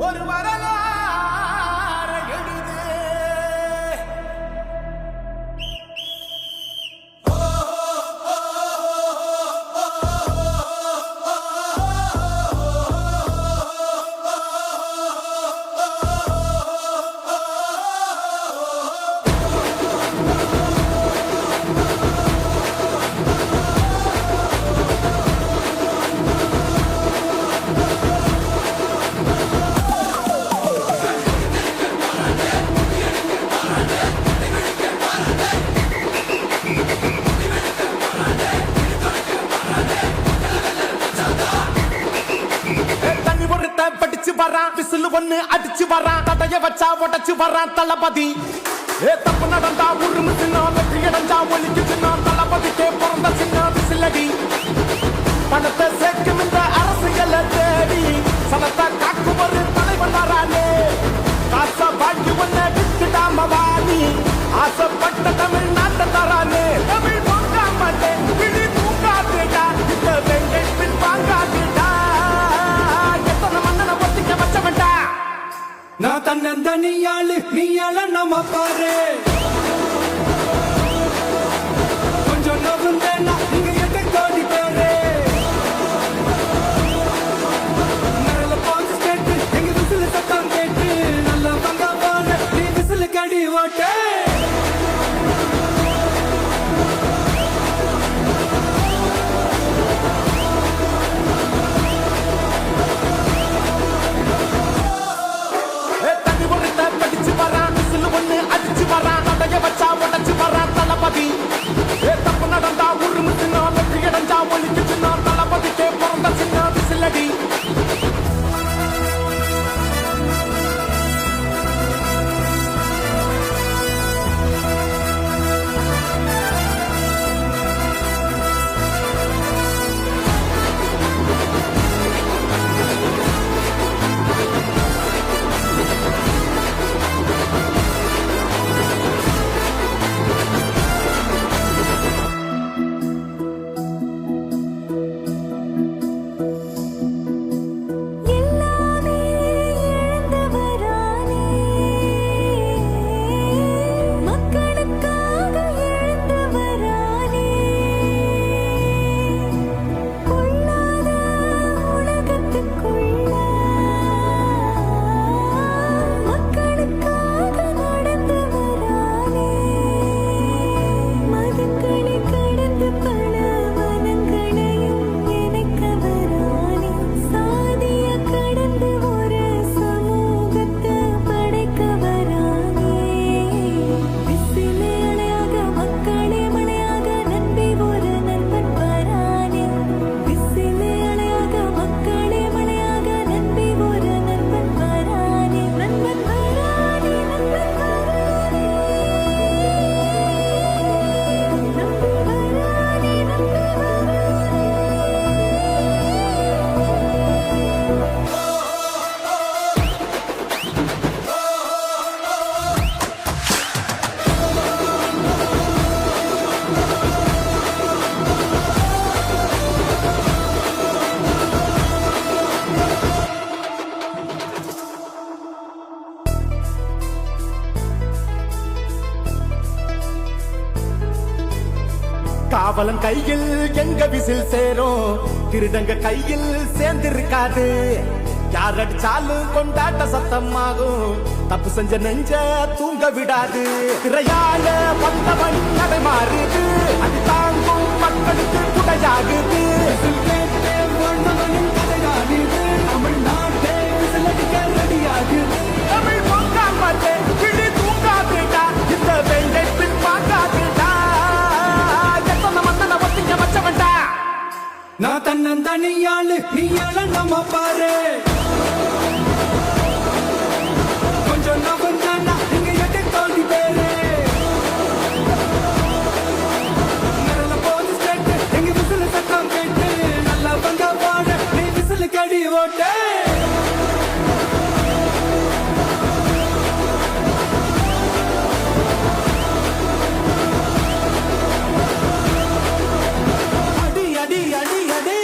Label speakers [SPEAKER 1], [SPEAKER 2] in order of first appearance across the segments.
[SPEAKER 1] ஒரு வரலாறு எழுது. படிச்சு வரான் விசில் ஒண்ணு அடிச்சு வரான் தடைய வச்சா உடச்சு வரான் தளபதி. தப்பு நடந்தா உருமு சின்ன வெற்றி அடைஞ்சா ஒலிக்கு சின்ன தளபதிக்கே பிறந்த சின்ன விசிலடி. பணத்தை சேர்க்கும் இந்த அரசியலை தேடி சனத்தை காக்கும் ஒரு தலைவன் வரானே. காச வாழ்க்கை ஒன்ன விட்டுடாம வாணி ஆசைப்பட்ட தமிழ் நாட்டை தரானே. தமிழ் பொங்கா மாட்டேன் விழி தூங்காதுடா இந்த வெங்கை பின் வாங்காதுடா.
[SPEAKER 2] நான் தன்னந்தனியாளு நீயால நம்ம பாரு கொஞ்சம் நவுந்தேன்னா நீங்க எட்ட கோடி பேரு நல்ல பாஞ்சு கேட்டு எங்க விசில சத்தம் கேட்டு நல்ல பங்கா பாரு நீ விசில கடி ஓட்டு.
[SPEAKER 1] படிச்சு வரான் விசில் ஒண்ணு அடிச்சு வரான் தடைய வச்சா உடச்சு வரான் தளபதி. தப்பு நடந்தா உருமு சின்ன வெற்றி அடைஞ்சா ஒலிக்கு சின்ன தளபதிக்கே பிறந்த சின்ன விசிலடி. காவலன் கையில் எங்க விசில் சேரும் திருடங்க கையில் சேர்ந்திருக்காது. யார் அடிச்சாலும் கொண்டாட்ட சத்தமாகும் தப்பு செஞ்ச நெஞ்ச தூங்க விடாது. திரையால வந்தவன் அதை மாறுது அது தாங்கும் மக்களுக்கு குடையாகுது. தமிழ்நாட்டே விசிலடிக்க ரெடியாகுது. தமிழ் பொங்கா மாட்டேன் கிளி தூங்காதுடா இந்த வெங்கை பின் வாங்காதுடா.
[SPEAKER 2] நான் தன்னந்தனியாளு நீயால நம்ம பாரு கொஞ்சம் நவுந்தேன்னா நீங்க எட்ட கோடி பேரு நல்ல போது கேட்டு எங்க விசில சத்தம் கேட்டு நல்ல பங்கா பாடு நீ விசில கடி ஓட்டு.
[SPEAKER 1] அடி அடி அடி அடி.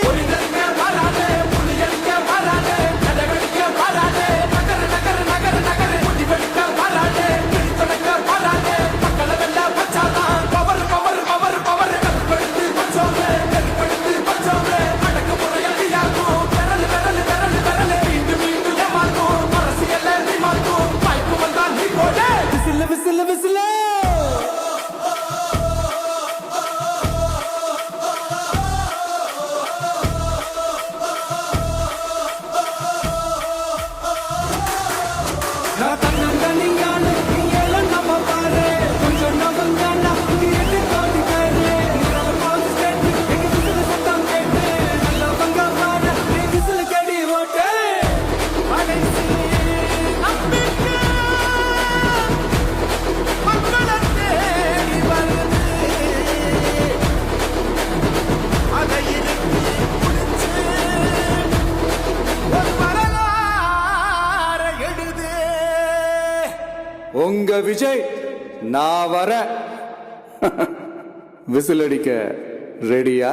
[SPEAKER 2] உங்க விஜய் நான் வர விசில் அடிக்க ரெடியா?